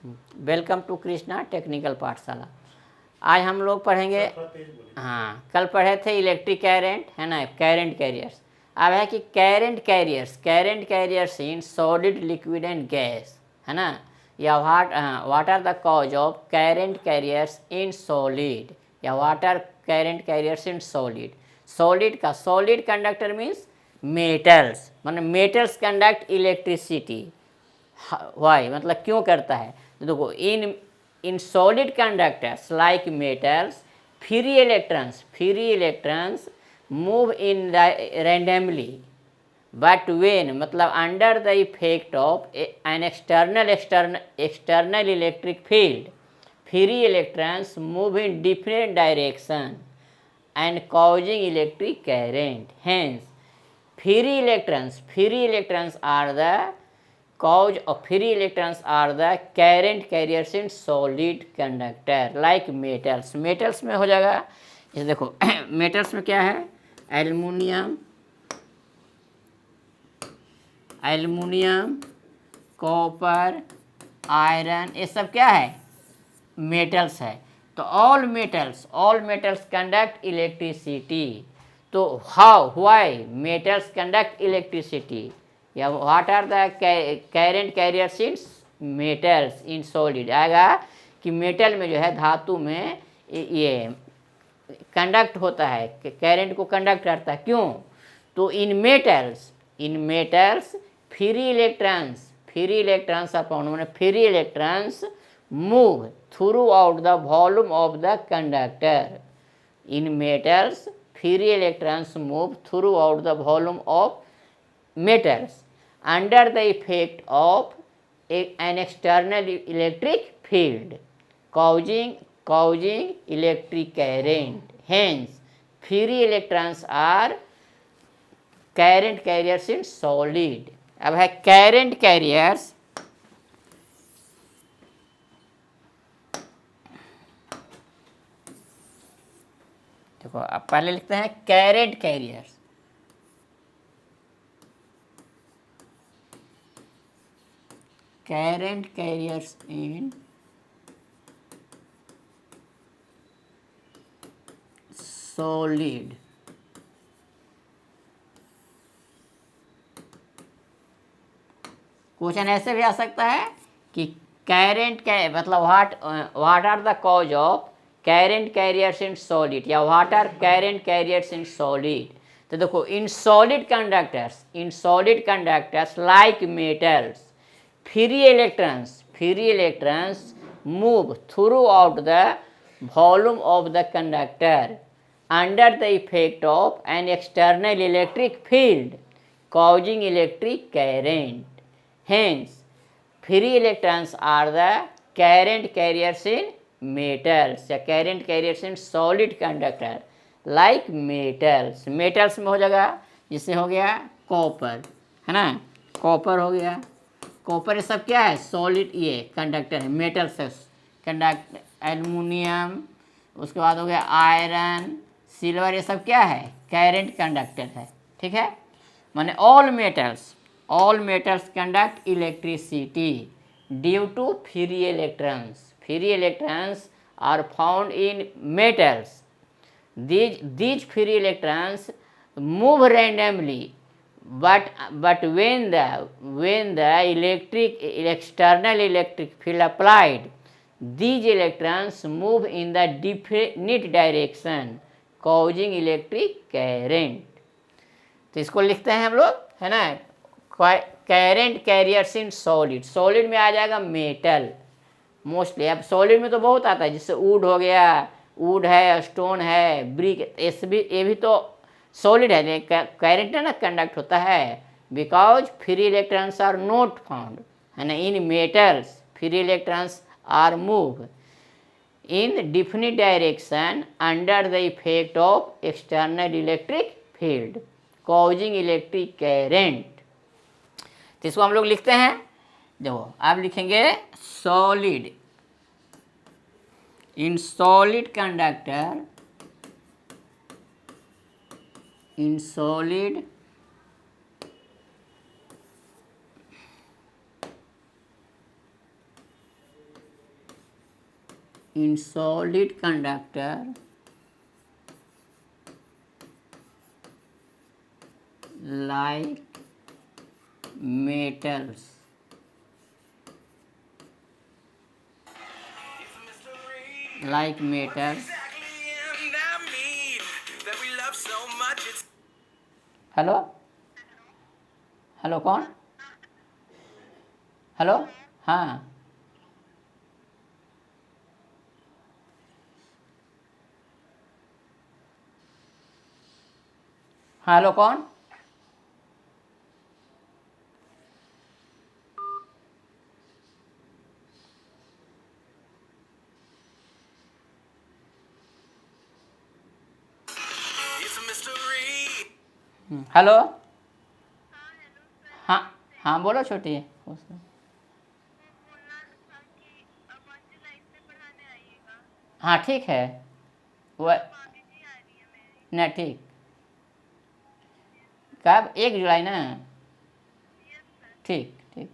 Welcome to Krishna technical पाठशाला। आज हम लोग पढ़ेंगे, हाँ कल पढ़े थे इलेक्ट्रिक कैरेंट, है ना, कैरेंट कैरियर्स। अब है कि current carriers in solid liquid and gas, है ना, या what are the cause of current carriers in solid, या what are current carriers in solid. Solid का सॉलिड कंडक्टर मीन्स मेटल्स, मतलब मेटल्स कंडक्ट इलेक्ट्रिसिटी। वाई मतलब क्यों करता है, तो देखो in solid conductors like metals free electrons move in randomly but when मतलब under the effect of an external electric field free electrons move in different direction and causing electric current. Hence, free electrons are the cause of free electrons are the current carriers in solid conductor like metals. metals में हो जाएगा, इसे देखो metals में क्या है, aluminium copper iron, ये सब क्या है, मेटल्स है। तो ऑल मेटल्स कंडक्ट इलेक्ट्रिसिटी। तो how why metals conduct electricity, या what are the current carriers in metals in solid, आएगा कि मेटल में जो है, धातु में ये कंडक्ट होता है, कैरेंट को कंडक्ट करता है। क्यों, तो इन मेटल्स फ्री इलेक्ट्रॉन्स अपॉन मैंने free electrons move throughout the volume of the conductor. In metals, free electrons move throughout the volume of metals under the effect of an external electric field, causing electric current. Hence, free electrons are current carriers in solid. अब है current carriers, देखो अब पहले लिखते हैं current carriers in solid. Question ऐसे भी आ सकता है कि कैरेंट मतलब what are the cause of current carriers in solid, या what are current carriers in solid. तो देखो in solid conductors like metals free electrons move throughout the volume of the conductor under the effect of an external electric field causing electric current. Hence, free electrons are the current carriers in metals, या current carriers in solid conductor like metals में हो जाएगा, जिससे हो गया copper, है ना, copper हो गया। कॉपर ये सब क्या है, सॉलिड ये कंडक्टर है, मेटल से कंडक्ट। एल्युमिनियम, उसके बाद हो गया आयरन, सिल्वर, ये सब क्या है, कैरेंट कंडक्टर है। ठीक है, माने all metals conduct electricity due to free electrons are found in metals. these free electrons move randomly but when the external electric field applied, these electrons move in the definite direction causing electric current. तो इसको लिखते हैं हम लोग, है ना, current carriers in solid में आ जाएगा मेटल मोस्टली। अब सॉलिड में तो बहुत आता है, जिससे वुड हो गया, वुड है, स्टोन है, ब्रिक, ये भी तो सॉलिड है, कैरेंट है ना, कंडक्ट होता है। Because free electrons are not found, है ना, in metals free electrons are move in definite direction under the effect of external electric field causing electric current. तो इसको हम लोग लिखते हैं, देखो आप लिखेंगे solid, in solid conductor, in solid in solid conductor like metals. Like metals. Hello hello कौन? हेलो हाँ हाँ हेलो कौन? हेलो हाँ हाँ बोलो छोटी। हाँ ठीक है वह ना ठीक कब 1 जुलाई ना ठीक ठीक।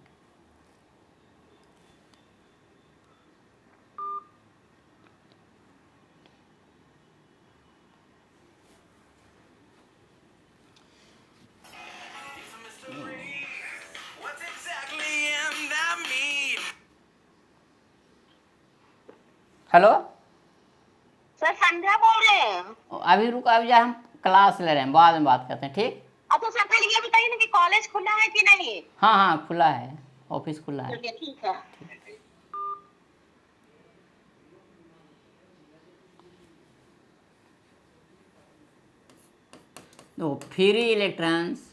हेलो सर संध्या बोल रहे हैं। अभी रुको अभी जा हम क्लास ले रहे हैं बाद में बात करते हैं ठीक। अच्छा सर पहले ये बताइए ना कि कॉलेज खुला है कि नहीं। हाँ हाँ खुला है ऑफिस खुला है। चलिए ठीक है। तो free electrons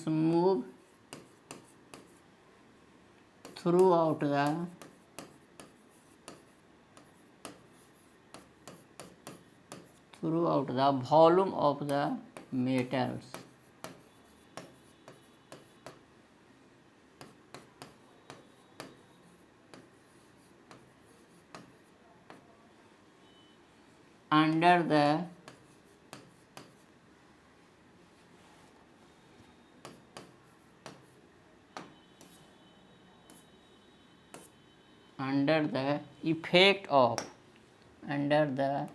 move throughout the volume of the metals. Under the effect of under the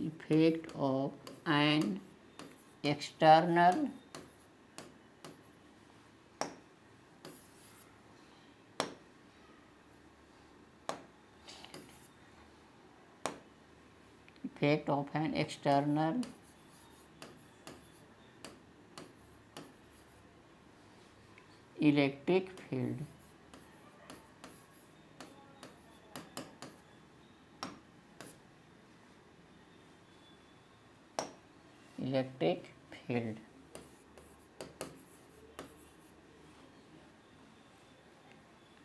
effect of an external effect of an external electric field. Electric field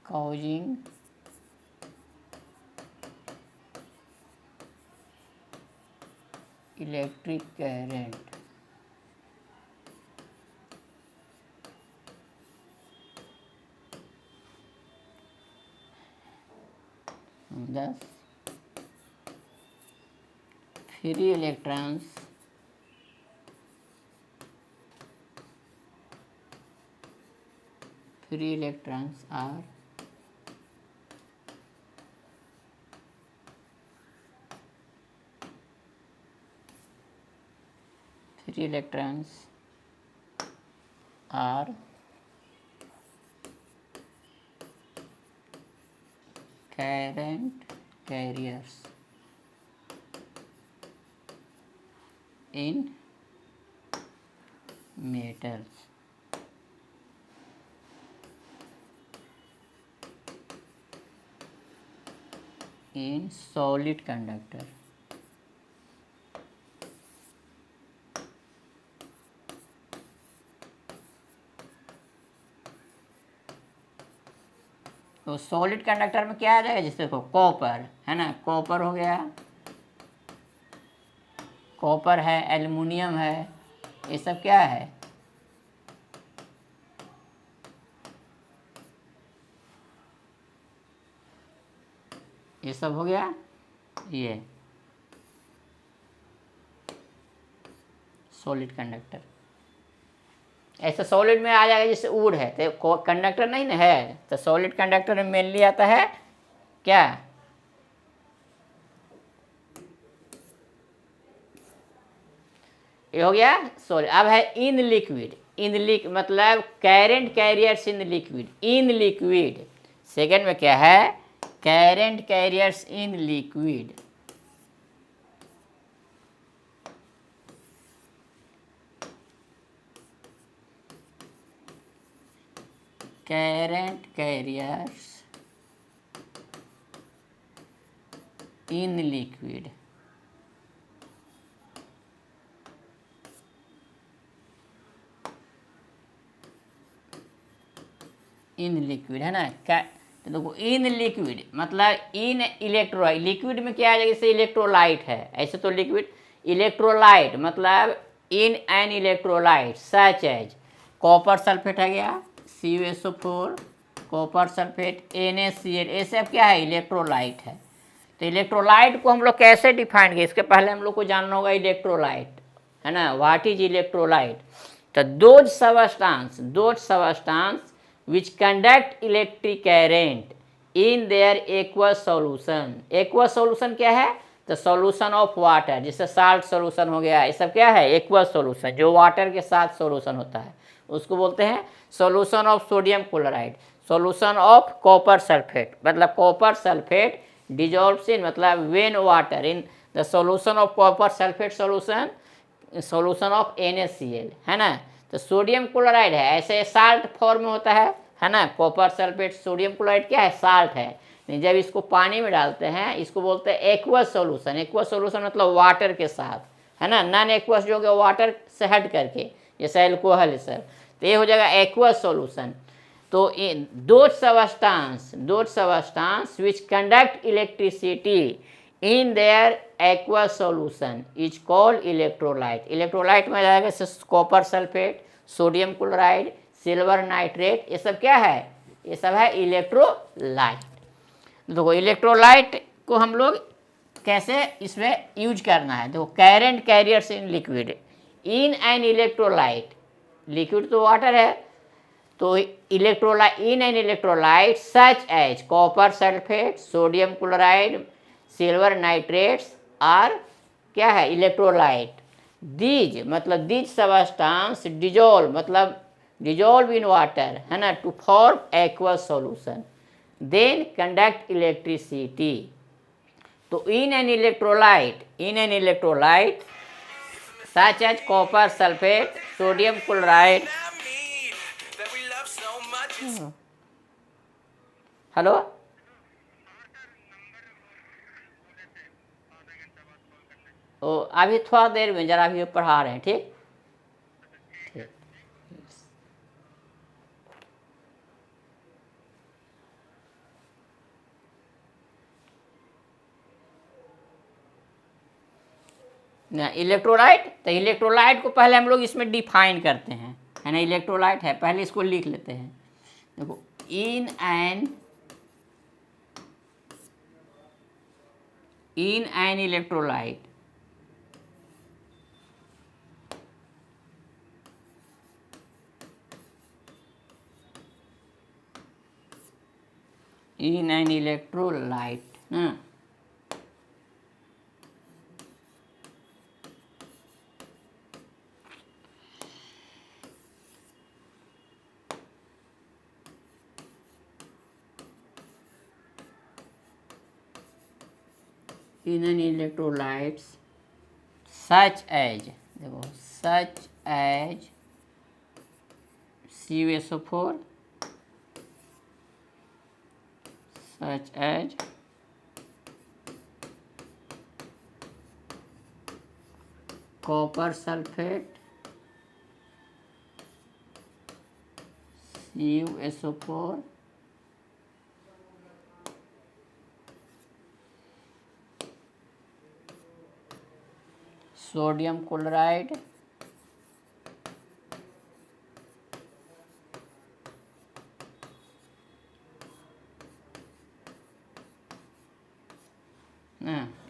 causing electric current. Thus, free electrons are current carriers in metals. In solid conductor. तो solid conductor में क्या आ जाएगा जिससे देखो copper है ना copper हो गया कॉपर है एल्युमिनियम है ये सब क्या है ये सब हो गया ये सॉलिड कंडक्टर। ऐसा सॉलिड में आ जाएगा जैसे वुड है, तो कंडक्टर नहीं ना है, तो सॉलिड कंडक्टर में मेनली आता है क्या, ये हो गया सॉलिड। अब है इन लिक्विड, मतलब current carriers in liquid, in liquid. Second में क्या है, current carriers in liquid. current carriers in liquid, in liquid है ना। क्या, तो देखो इन लिक्विड मतलब इन इलेक्ट्रोलाइट, लिक्विड में क्या आ जाएगा, जैसे इलेक्ट्रोलाइट है, ऐसे तो लिक्विड इलेक्ट्रोलाइट मतलब in an electrolyte such as copper sulphate है गया CuSO4, कॉपर सल्फेट NaCl, ये सब क्या है, इलेक्ट्रोलाइट है। तो इलेक्ट्रोलाइट को हम लोग कैसे डिफाइन किए, इसके पहले हम लोग को जानना होगा इलेक्ट्रोलाइट है ना, व्हाट इज इलेक्ट्रोलाइट। तो those substance which conduct electric current in their aqueous solution। aqueous solution क्या है, तो solution of water, जैसे salt solution हो गया, ये सब क्या है, aqueous solution, जो वाटर के साथ solution होता है उसको बोलते हैं solution of sodium chloride, solution of copper sulfate, मतलब copper sulfate dissolves in मतलब when water in the solution of copper sulfate solution of NaCl है ना। तो सोडियम क्लोराइड है, ऐसे साल्ट फॉर्म में होता है ना, कॉपर सल्फेट सोडियम क्लोराइड क्या है, साल्ट है। नहीं, जब इसको पानी में डालते हैं इसको बोलते हैं एक्वस सॉल्यूशन। एक्वस सॉल्यूशन मतलब वाटर के साथ है ना, नॉन एक्वस जो होगा वाटर से हट करके, जैसे एल्कोहल सर, तो ये हो जाएगा एक्वस सॉल्यूशन। तो those substance which conduct electricity in their aqueous solution is called electrolyte. Electrolyte में जाएगा copper sulphate, sodium chloride, silver nitrate, ये सब क्या है, ये सब है इलेक्ट्रोलाइट। देखो इलेक्ट्रोलाइट को हम लोग कैसे इसमें यूज करना है, देखो current carriers in liquid, in an electrolyte, liquid तो वाटर है, तो electrolyte in an electrolyte such as copper sulphate, sodium chloride, silver nitrates are क्या है, इलेक्ट्रोलाइट। दीज मतलब दीज सबस्टांस डिजोल्व मतलब डिजोल्व इन वाटर है ना, to form aqueous solution, then conduct electricity. तो in an electrolyte such as copper sulphate, sodium chloride, hello ओ अभी थोड़ा देर में जरा अभी पढ़ा रहे हैं, ठीक। ना इलेक्ट्रोलाइट, तो इलेक्ट्रोलाइट को पहले हम लोग इसमें डिफाइन करते हैं है ना, इलेक्ट्रोलाइट है, पहले इसको लिख लेते हैं। देखो इन an electrolyte in an electrolyte ना, in an electrolytes such as, देखो such as CuSO4, such as copper sulfate, CuSO4, sodium chloride,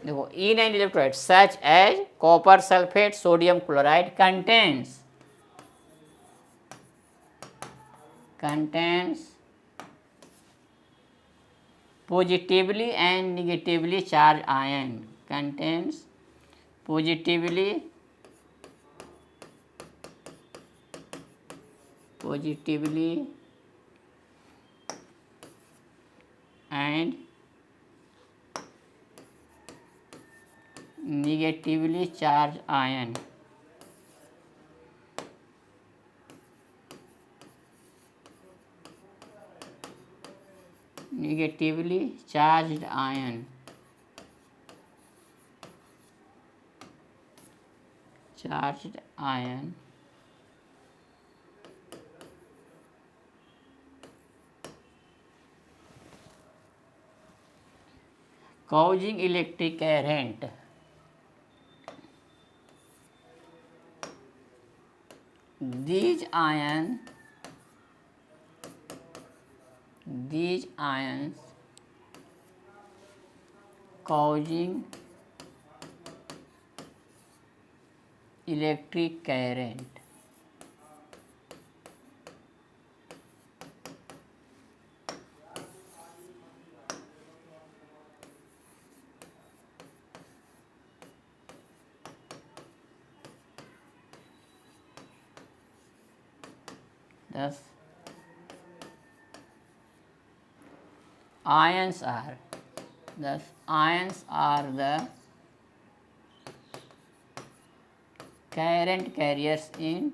देखो in an electrolyte such as copper sulfate, sodium chloride contains positively and negatively charged ion, contains positively and negatively charged ion. Negatively charged ion. Causing electric current. These ions causing electric current. Thus, ions are the current carriers in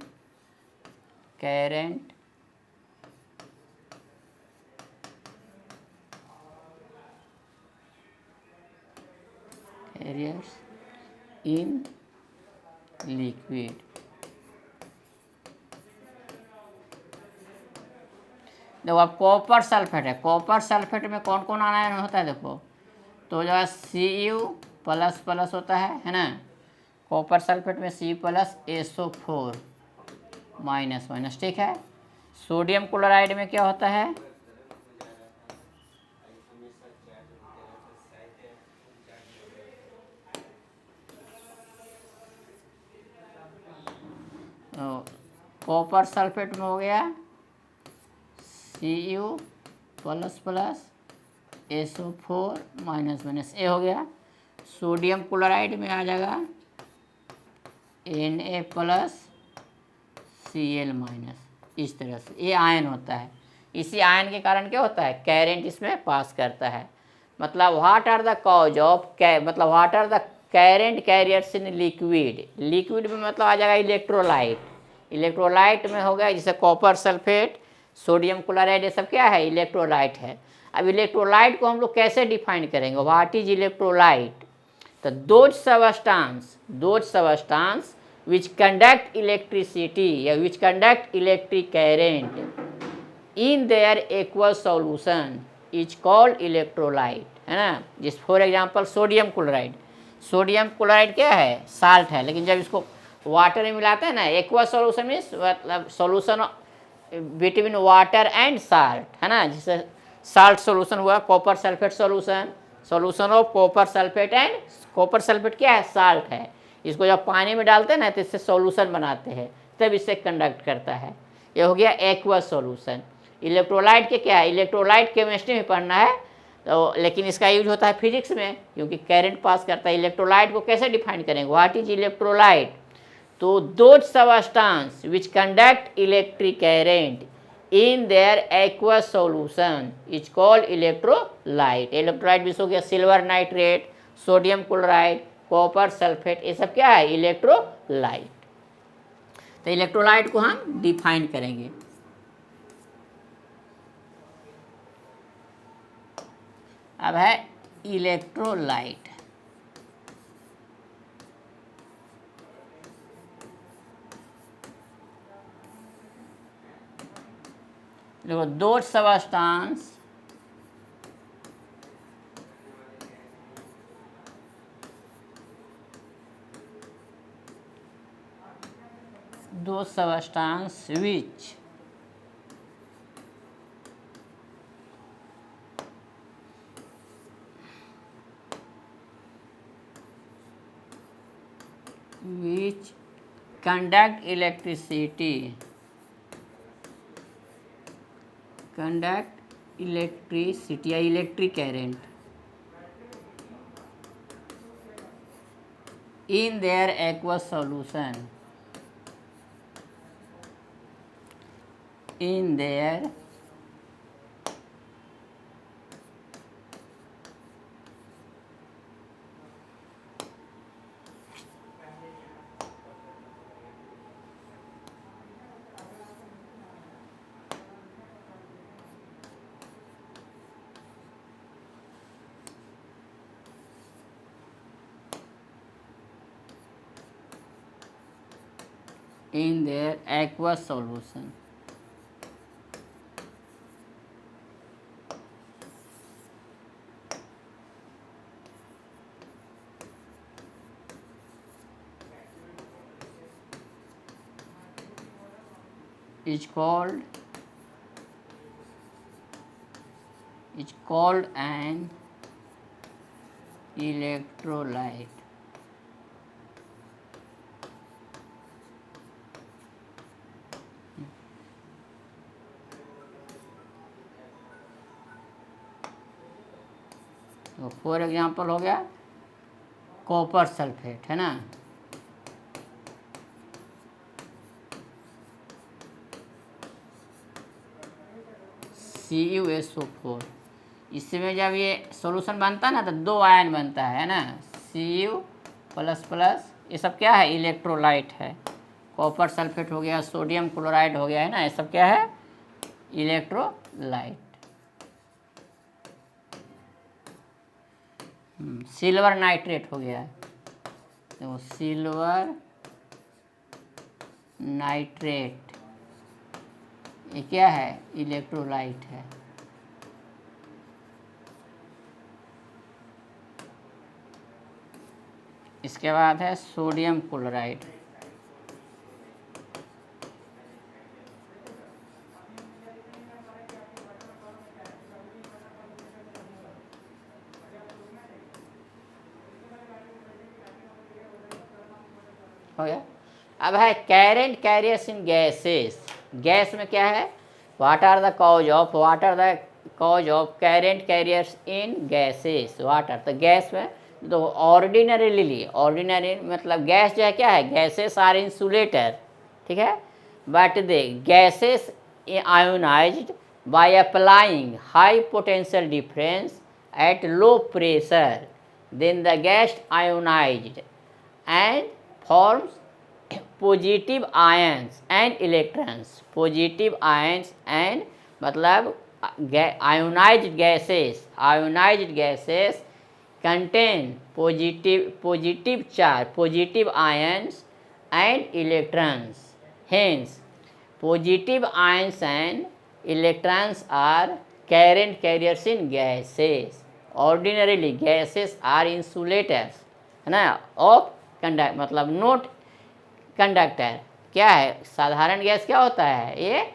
liquid. देखो अब copper sulphate है, copper sulphate में कौन कौन ion होता है देखो, तो जो है Cu++ होता है ना, कॉपर सल्फेट में Cu+SO4 माइनस, ठीक है। सोडियम क्लोराइड में क्या होता है, कॉपर सल्फेट में हो गया Cu++SO4 माइनस ए हो गया। सोडियम क्लोराइड में आ जाएगा Na+Cl-, इस तरह से ये आयन होता है। इसी आयन के कारण क्या होता है, करंट इसमें पास करता है। मतलब what are the cause of, मतलब what are the current carriers in liquid में मतलब आ जाएगा इलेक्ट्रोलाइट में हो गया, जैसे कॉपर सल्फेट, सोडियम क्लोराइड, ये सब क्या है, इलेक्ट्रोलाइट है। अब इलेक्ट्रोलाइट को हम लोग कैसे डिफाइन करेंगे, व्हाट इज इलेक्ट्रोलाइट, तो those substance which conduct electricity या which conduct electric current in their aqueous solution is called electrolyte, है ना। जिस फॉर एग्जांपल सोडियम क्लोराइड क्या है, साल्ट है, लेकिन जब इसको वाटर में मिलाते हैं ना, एक्वा सॉल्यूशन मीन्स मतलब solution between water and salt, है ना। जिससे साल्ट सॉल्यूशन हुआ copper sulphate solution of copper sulphate, and copper sulphate क्या है, साल्ट है। इसको जब पानी में डालते हैं ना तो इससे सॉल्यूशन बनाते हैं, तब इससे कंडक्ट करता है। ये हो गया एक्वा सॉल्यूशन। इलेक्ट्रोलाइट के क्या है, इलेक्ट्रोलाइट केमिस्ट्री में पढ़ना है तो, लेकिन इसका यूज होता है फिजिक्स में, क्योंकि करंट पास करता है। इलेक्ट्रोलाइट को कैसे डिफाइन करेंगे, व्हाट इज इलेक्ट्रोलाइट, तो those substance which conduct electric current in their aqueous solution is called electrolyte. Electrolyte भी हो गया silver nitrate, sodium chloride, copper sulphate, ये सब क्या है, इलेक्ट्रोलाइट। तो इलेक्ट्रोलाइट को हम डिफाइन करेंगे। अब है इलेक्ट्रोलाइट। देखो दो substance which which conduct electricity या electric current in their aqueous solution, in their aqueous solution. Is called an electrolyte. तो फॉर एग्जांपल हो गया कॉपर सल्फेट, है ना, CuSO4। इसमें जब ये सॉल्यूशन बनता है ना तो दो आयन बनता है ना, Cu प्लस प्लस, ये सब क्या है, इलेक्ट्रोलाइट है। कॉपर सल्फेट हो गया, सोडियम क्लोराइड हो गया, है ना, ये सब क्या है, इलेक्ट्रोलाइट। सिल्वर नाइट्रेट हो गया, तो सिल्वर नाइट्रेट ये क्या है, इलेक्ट्रोलाइट है। इसके बाद है सोडियम क्लोराइड, हो गया। अब है current carriers in gases. Gas में क्या है, what are the cause of current carriers in gases, what are. तो गैस में तो ऑर्डिनरी मतलब गैस जो है क्या है, गैसेस आर इंसुलेटर, ठीक है, but they gases ionized by applying high potential difference at low pressure, then the gas ionized and forms positive ions and electrons. Positive ions and मतलब ionized gases contain positive charge, positive ions and electrons. Hence positive ions and electrons are current carriers in gases. Ordinarily gases are insulators, है ना, of conduct मतलब note conductor. क्या है, साधारण gas क्या होता है, ये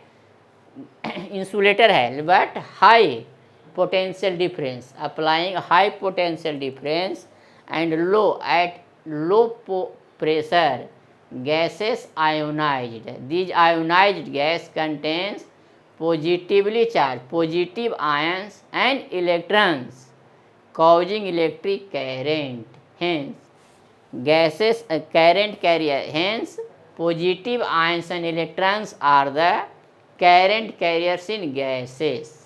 इंसुलेटर है, but high potential difference, applying high potential difference and low pressure gases ionized. These ionized gas contains positively charged positive ions and electrons causing electric current. Hence gases current carrier, hence positive ions and electrons are the current carriers in gases.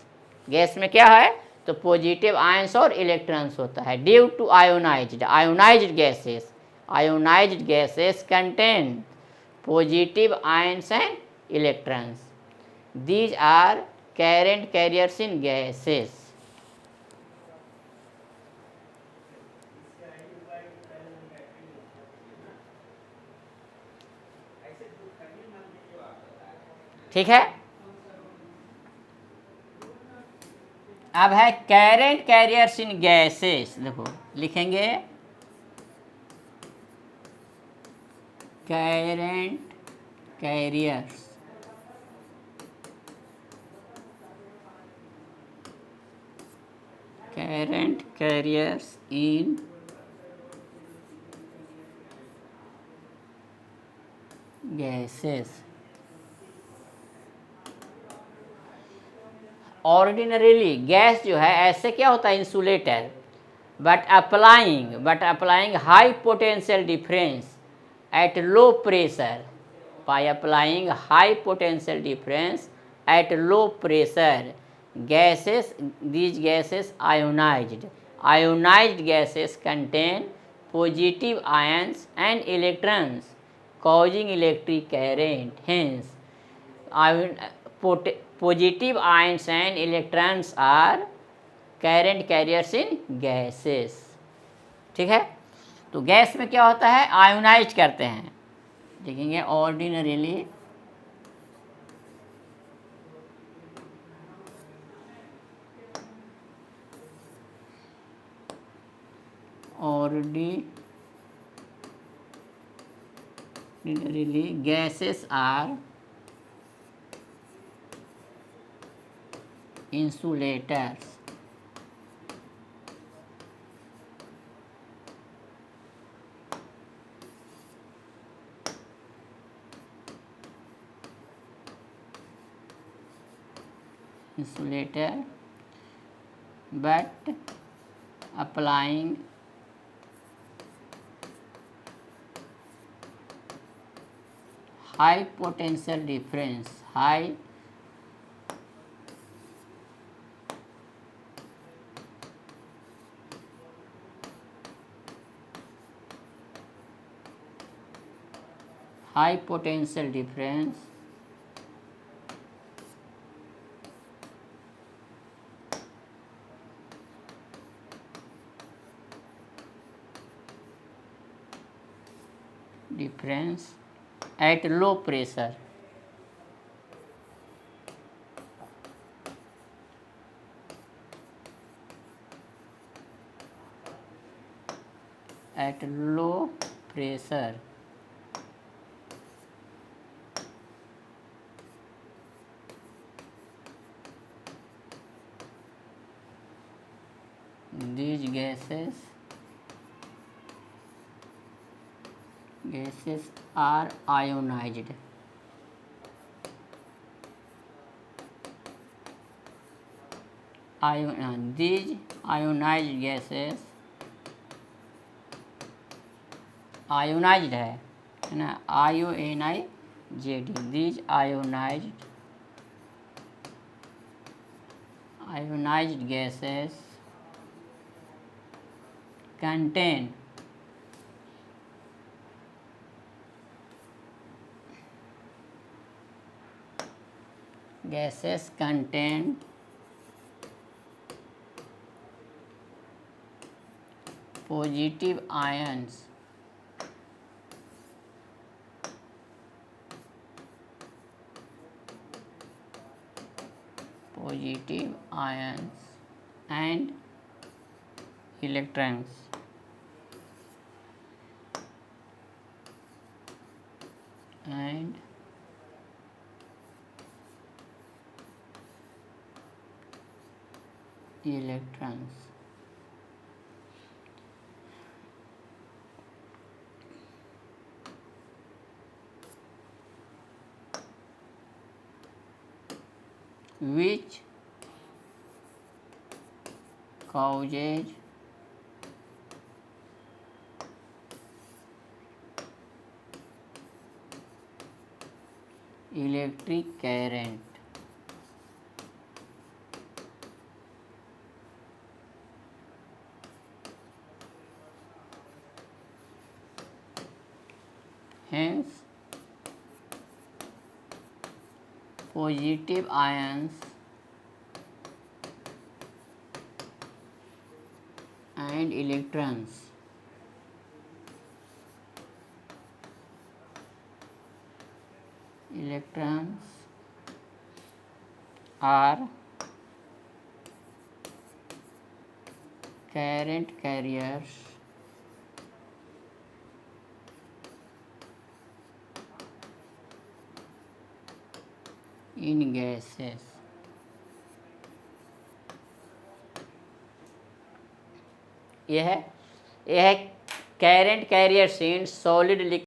Gas में क्या है, तो positive ions और electrons होता है। Due to ionized gases contain positive ions and electrons. These are current carriers in gases. ठीक है। अब है कैरेंट कैरियर्स इन गैसेस। देखो लिखेंगे current carriers in gases. Ordinarily gas जो है ऐसे क्या होता है, insulator, but applying high potential difference at low pressure, by applying high potential difference at low pressure, these gases ionized gases contain positive ions and electrons causing electric current. Hence positive ions and electrons are current carriers in gases. ठीक है, तो gas में क्या होता है, ionise करते हैं, देखेंगे ordinarily gases are insulators. But applying high potential difference high potential difference at low pressure. At low pressure these gases are ionized. These ionized gases ionized है ना, IONIZED. These ionized gases contain positive ions and electrons which causes electric current. Hence, positive ions and electrons are current carriers in gases. यह है current carriers in solid